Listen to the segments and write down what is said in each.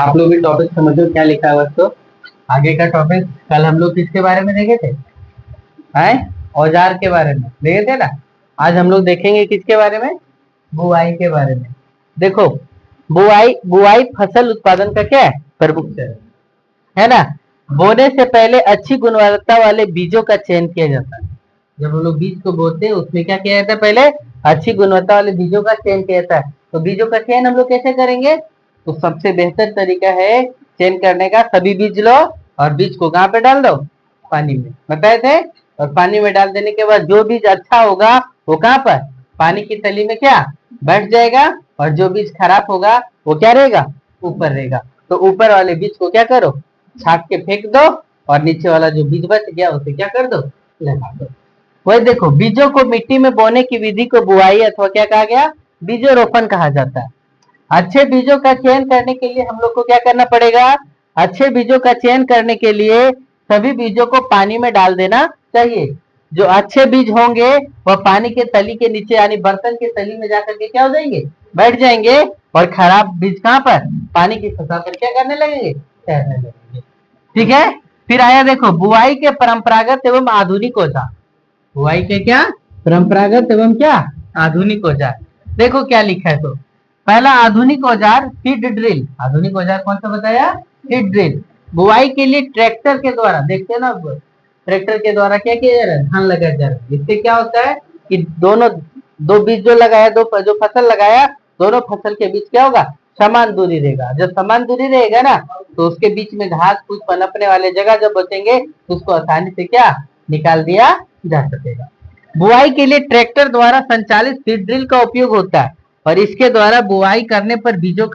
आप लोग भी टॉपिक समझो क्या लिखा हुआ है। तो आगे का टॉपिक कल हम लोग किसके बारे में देखे थे? हैं? औजार के बारे में देखे थे ना। आज हम लोग देखेंगे किसके बारे में? बुआई के बारे में। देखो, बुआई बुआई फसल उत्पादन का क्या है? प्रमुख चरण है ना। बोने से पहले अच्छी गुणवत्ता वाले बीजों का चयन किया जाता है। जब हम लोग बीज को बोते हैं उसमें क्या किया जाता है? पहले अच्छी गुणवत्ता वाले बीजों का चयन किया जाता है। तो बीजों का चयन हम लोग कैसे करेंगे? तो सबसे बेहतर तरीका है चयन करने का, सभी बीज लो और बीज को कहाँ पे डाल दो? पानी में, बताए थे। और पानी में डाल देने के बाद जो बीज अच्छा होगा वो कहाँ पर? पानी की तली में क्या बैठ जाएगा, और जो बीज खराब होगा वो क्या रहेगा? ऊपर रहेगा। तो ऊपर वाले बीज को क्या करो? छाक के फेंक दो, और नीचे वाला जो बीज बच गया उसे क्या कर दो? लगा दो। वही देखो, बीजों को मिट्टी में बोने की विधि को बुआई अथवा क्या कहा गया? बीजोरोपण कहा जाता है। अच्छे बीजों का चयन करने के लिए हम लोग को क्या करना पड़ेगा? अच्छे बीजों का चयन करने के लिए सभी बीजों को पानी में डाल देना चाहिए। जो अच्छे बीज होंगे वह पानी के तली के नीचे यानी बर्तन के तली में जाकर के क्या हो जाएंगे? बैठ जाएंगे। और खराब बीज कहाँ पर? पानी की सतह पर क्या करने लगेंगे? तैरने लगेंगे। ठीक है। फिर आया देखो, बुआई के परंपरागत एवं आधुनिक औजार। बुआई के क्या? परंपरागत एवं क्या? आधुनिक औजार। देखो क्या लिखा है। तो पहला आधुनिक औजार सीड ड्रिल। आधुनिक औजार कौन सा बताया? Seed drill. बुआई के लिए ट्रैक्टर के द्वारा, देखते हैं ना, ट्रैक्टर के द्वारा क्या किया जा रहा है? धान लगाया जा रहा है। इससे क्या होता है कि दोनों दो बीज जो लगाया, जो फसल लगाया, दोनों फसल के बीच क्या होगा? समान दूरी रहेगा। जब समान दूरी रहेगा ना, तो उसके बीच में घास फूस पनपने वाले जगह जब बचेंगे तो उसको आसानी से क्या निकाल दिया जा सकेगा। बुआई के लिए ट्रैक्टर द्वारा संचालित सीड ड्रिल का उपयोग होता है, और इसके द्वारा बुआई करने पर बीजों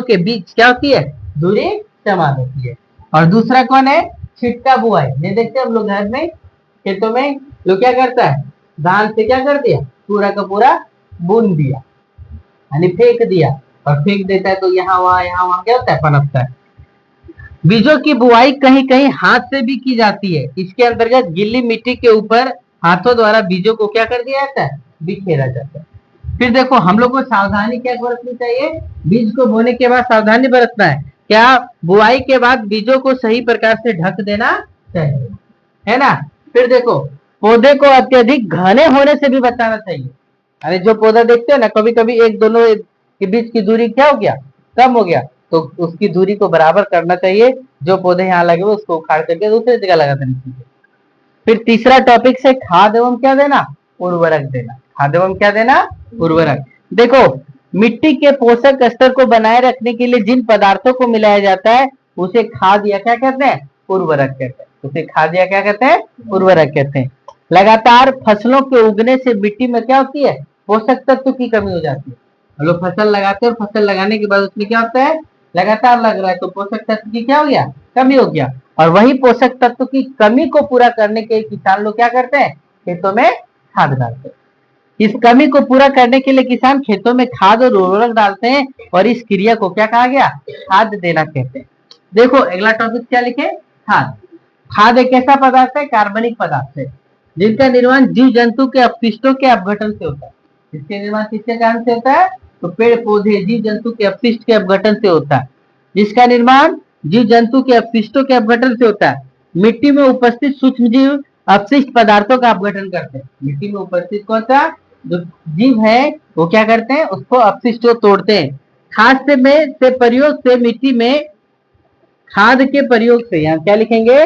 के बीच क्या होती है? दूरी समान होती है। और दूसरा कौन है? छिटका बुआई। नहीं देखते हम लोग घर में खेतों में लोग क्या करता है? धान से क्या कर दिया? पूरा का पूरा बुन दिया, यानी फेंक दिया, और फेंक देता है तो यहाँ वहां क्या होता है? पनपता है। बीजों की बुआई कहीं कहीं हाथ से भी की जाती है। इसके अंतर्गत गिल्ली मिट्टी के ऊपर हाथों द्वारा बीजों को क्या कर दिया जाता है? बिखेरा जाता है। फिर देखो, हम लोग को सावधानी क्या बरतनी चाहिए? बीज को बोने के बाद सावधानी बरतना है। क्या? बुआई के बाद बीजों को सही प्रकार से ढक देना चाहिए, है ना। फिर देखो, पौधे को अत्यधिक घने होने से भी बचाना चाहिए। अरे जो पौधा देखते हो ना, कभी कभी एक दोनों के बीच की दूरी क्या हो गया? कम हो गया। तो उसकी दूरी को बराबर करना चाहिए। जो पौधे यहाँ लगे हुए उसको उखाड़ करके दूसरी जगह लगा देना चाहिए। फिर तीसरा टॉपिक से खाद एवं क्या देना? उर्वरक देना। खाद एवं क्या देना? उर्वरक। देखो, मिट्टी के पोषक स्तर को बनाए रखने के लिए जिन पदार्थों को मिलाया जाता है उसे खाद या क्या कहते हैं? उर्वरक कहते हैं। उसे खाद या क्या कहते हैं? उर्वरक कहते हैं। लगातार फसलों के उगने से मिट्टी में क्या होती है? पोषक तत्व की कमी हो जाती है। हम लोग फसल लगाते हैं और फसल लगाने के बाद उसमें क्या होता है? लगातार लग रहा है तो पोषक तत्व की क्या हो गया? कमी हो गया। और वही पोषक तत्व की कमी को पूरा करने के किसान लोग क्या करते हैं? खेतों में खाद डालते हैं। इस कमी को पूरा करने के लिए किसान खेतों में खाद और उर्वरक डालते हैं, और इस क्रिया को क्या कहा गया? खाद देना कहते हैं। देखो अगला टॉपिक क्या लिखे? खाद। खाद एक ऐसा पदार्थ है, कार्बनिक पदार्थ है, जिनका निर्माण जीव जंतु के अपशिष्टों के अपघटन से होता है। इसके निर्माण किसके कारण से होता है? तो पेड़ पौधे जीव जंतु के अपशिष्ट के अपघटन से होता है। जिसका निर्माण जीव जंतु के अपशिष्टों के अपघटन से होता है। मिट्टी में उपस्थित सूक्ष्म जीव अपशिष्ट पदार्थों का अपघटन करते हैं। मिट्टी में उपस्थित कौन सा जो जीव है वो क्या करते हैं? उसको अपशिष्ट को तोड़ते हैं। खाद से प्रयोग से मिट्टी में खाद के प्रयोग से, यहाँ क्या लिखेंगे?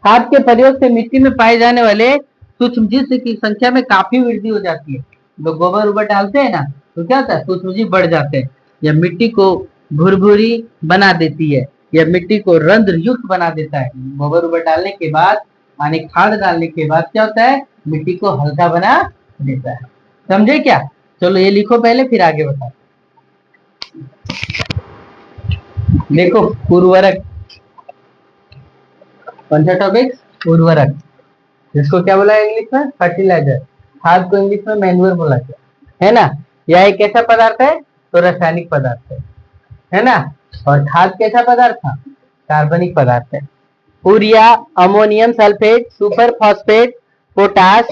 खाद के प्रयोग से मिट्टी में पाए जाने वाले सूक्ष्म जीव की संख्या में काफी वृद्धि हो जाती है। लोग गोबर उबर डालते हैं ना, तो क्या होता है? सूक्ष्म जीव बढ़ जाते हैं, या मिट्टी को भुरभुरी बना देती है, या मिट्टी को रंध्र युक्त बना देता है। गोबर उबर डालने के बाद, यानी खाद डालने के बाद क्या होता है? मिट्टी को हल्का बना देता है। समझे क्या? चलो ये लिखो पहले, फिर आगे बताओ। देखो, उर्वरक। कौन सा टॉपिक? उर्वरक। जिसको क्या बोला है इंग्लिश में? फर्टिलाइजर। खाद को इंग्लिश में मैन्योर बोला है ना। यह एक ऐसा पदार्थ है, तो रासायनिक पदार्थ है ना। और खाद कैसा पदार्थ था? कार्बनिक पदार्थ है। Urea, ammonium sulphate, super phosphate, potash,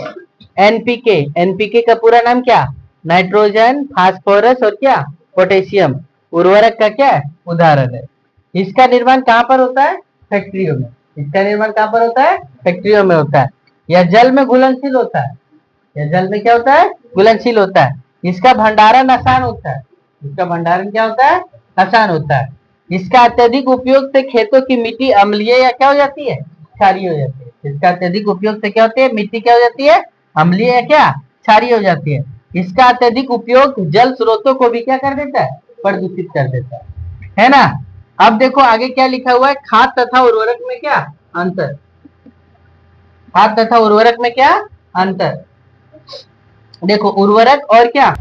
NPK. NPK का पूरा नाम क्या? नाइट्रोजन, फास्फोरस और क्या? पोटेशियम। उर्वरक का क्या है, उदाहरण है। इसका निर्माण कहाँ पर होता है, फैक्ट्रियों में। इसका निर्माण कहाँ पर होता है, फैक्ट्रियों में होता है। यह जल में घुलनशील होता है, यह जल में क्या होता है, घुलनशील होता है। इसका भंडारण आसान होता है, इसका भंडारण क्या होता है, आसान होता है। इसका अत्यधिक उपयोग से खेतों की मिट्टी अम्लीय या क्या हो जाती है, क्षारीय हो जाती है। इसका अत्यधिक उपयोग से क्या होती है, मिट्टी क्या हो जाती है, अम्लीय या क्या, क्षारीय हो जाती है। इसका अत्यधिक उपयोग जल स्रोतों को भी क्या कर देता है, प्रदूषित कर देता है ना। अब देखो आगे क्या लिखा हुआ है, खाद तथा उर्वरक में क्या अंतर, खाद तथा उर्वरक में क्या अंतर। देखो उर्वरक और क्या,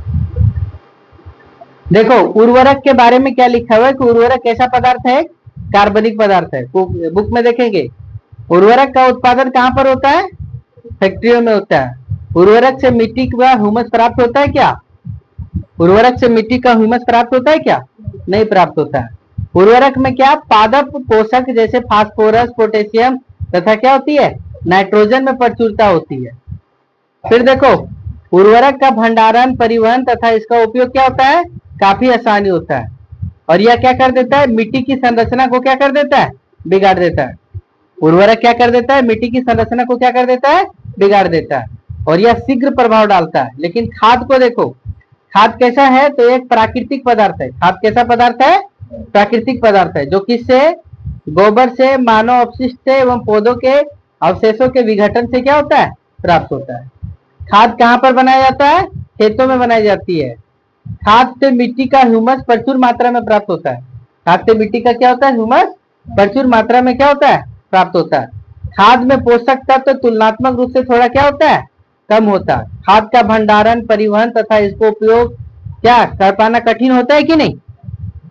देखो उर्वरक के बारे में क्या लिखा हुआ है कि उर्वरक कैसा पदार्थ है, कार्बनिक पदार्थ है। बुक में देखेंगे उर्वरक का उत्पादन कहां पर होता है, फैक्ट्रियों में होता है। उर्वरक से मिट्टी का ह्यूमस प्राप्त होता है क्या, उर्वरक से मिट्टी का ह्यूमस प्राप्त होता है क्या, नहीं प्राप्त होता है। उर्वरक में क्या पादप पोषक जैसे फास्फोरस, पोटेशियम तथा क्या होती है, नाइट्रोजन में प्रचुरता होती है। फिर देखो उर्वरक का भंडारण, परिवहन तथा इसका उपयोग क्या होता है, काफी आसानी होता है। और यह क्या कर देता है, मिट्टी की संरचना को क्या कर देता है, बिगाड़ देता है। उर्वरक क्या कर देता है, मिट्टी की संरचना को क्या कर देता है, बिगाड़ देता है। और यह शीघ्र प्रभाव डालता है। लेकिन खाद को देखो, खाद कैसा है, तो एक प्राकृतिक पदार्थ है। खाद कैसा पदार्थ है, प्राकृतिक पदार्थ है, जो किससे, गोबर से, मानव अपशिष्ट से एवं पौधों के अवशेषों के विघटन से क्या होता है, प्राप्त होता है। खाद कहाँ पर बनाया जाता है, खेतों में बनाई जाती है। खाद से मिट्टी का ह्यूमस प्रचुर मात्रा में प्राप्त होता है। खाद से मिट्टी का क्या होता है, ह्यूमस प्रचुर मात्रा में क्या होता है, प्राप्त होता है। खाद में पोषक तत्व तुलनात्मक रूप से थोड़ा क्या होता है, कम होता है। खाद का भंडारण, परिवहन तथा इसको उपयोग क्या कर पाना कठिन होता है कि नहीं।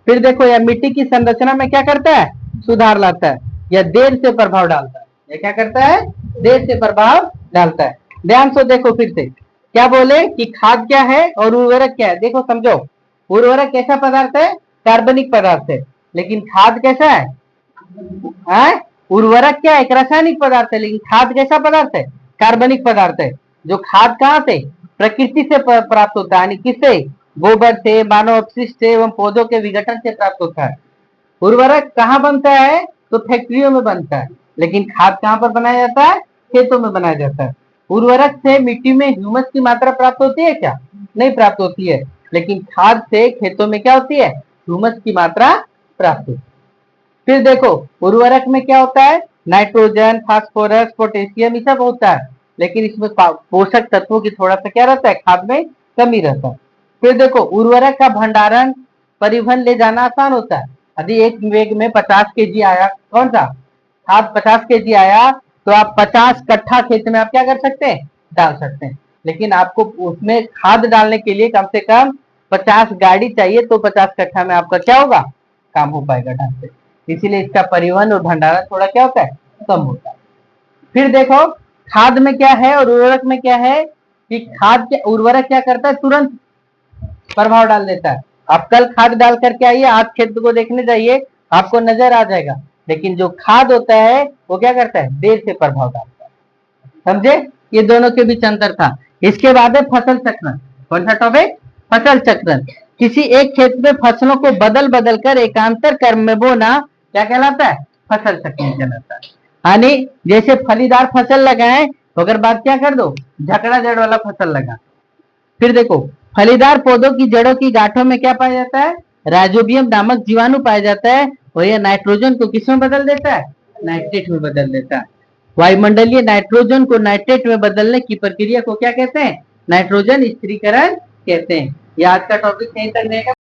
फिर देखो यह मिट्टी की संरचना में क्या करता है, सुधार लाता है। यह देर से प्रभाव डालता है, यह क्या करता है, देर से प्रभाव डालता है। ध्यान से देखो फिर से क्या बोले कि खाद क्या है और उर्वरक क्या है। देखो समझो, उर्वरक कैसा पदार्थ है, कार्बनिक पदार्थ है। लेकिन खाद कैसा है, उर्वरक क्या है, एक रासायनिक पदार्थ है। लेकिन खाद कैसा पदार्थ है, कार्बनिक पदार्थ है। जो खाद कहाँ से, प्रकृति से प्राप्त होता है, यानी किससे, गोबर से, मानव अपशिष्ट से एवं पौधों के विघटन से प्राप्त होता है। उर्वरक कहाँ बनता है, तो फैक्ट्रियों में बनता है। लेकिन खाद कहाँ पर बनाया जाता है, खेतों में बनाया जाता है। उर्वरक से मिट्टी में ह्यूमस की मात्रा प्राप्त होती है क्या, नहीं प्राप्त होती है। लेकिन खाद से खेतों में क्या होती है, ह्यूमस की मात्रा प्राप्त होती है। फिर देखो उर्वरक में क्या होता है, नाइट्रोजन, फास्फोरस, पोटेशियम ये सब होता है। लेकिन इसमें पोषक तत्वों की थोड़ा सा क्या रहता है, खाद में कमी रहता है। फिर देखो उर्वरक का भंडारण, परिवहन ले जाना आसान होता है। यदि एक वेग में 50 केजी आया, कौन सा खाद 50 केजी आया, तो आप 50 कट्ठा खेत में आप क्या कर सकते हैं, डाल सकते हैं। लेकिन आपको उसमें खाद डालने के लिए कम से कम 50 गाड़ी चाहिए, तो 50 कट्ठा में आपका क्या होगा, काम हो पाएगा ढंग से। इसीलिए इसका परिवहन और भंडारण थोड़ा क्या होता है, कम होता है। फिर देखो खाद में क्या है और उर्वरक में क्या है कि खाद के, उर्वरक क्या करता है, तुरंत प्रभाव डाल देता है। आप कल खाद डाल करके आइए, आज खेत को देखने जाइए, आपको नजर आ जाएगा। लेकिन जो खाद होता है वो क्या करता है, देर से प्रभाव डालता है। समझे, ये दोनों के बीच अंतर था। इसके बाद है फसल चक्रण। कौन सा टॉपिक, फसल चक्रण। किसी एक खेत में फसलों को बदल बदल कर एकांतर क्रम में बोना क्या कहलाता है, फसल चक्रण कहलाता है। यानी जैसे फलीदार फसल लगाए, तो अगर बात क्या कर दो, झकड़ा जड़ वाला फसल लगा। फिर देखो फलीदार पौधों की जड़ों की गांठों में क्या पाया जाता है, राइजोबियम नामक जीवाणु पाया जाता है। और यह नाइट्रोजन को किस में बदल देता है, नाइट्रेट में बदल देता है। वायुमंडलीय नाइट्रोजन को नाइट्रेट में बदलने की प्रक्रिया को क्या कहते हैं, नाइट्रोजन स्थिरीकरण कहते हैं। ये आज का टॉपिक यहीं तक रहेगा।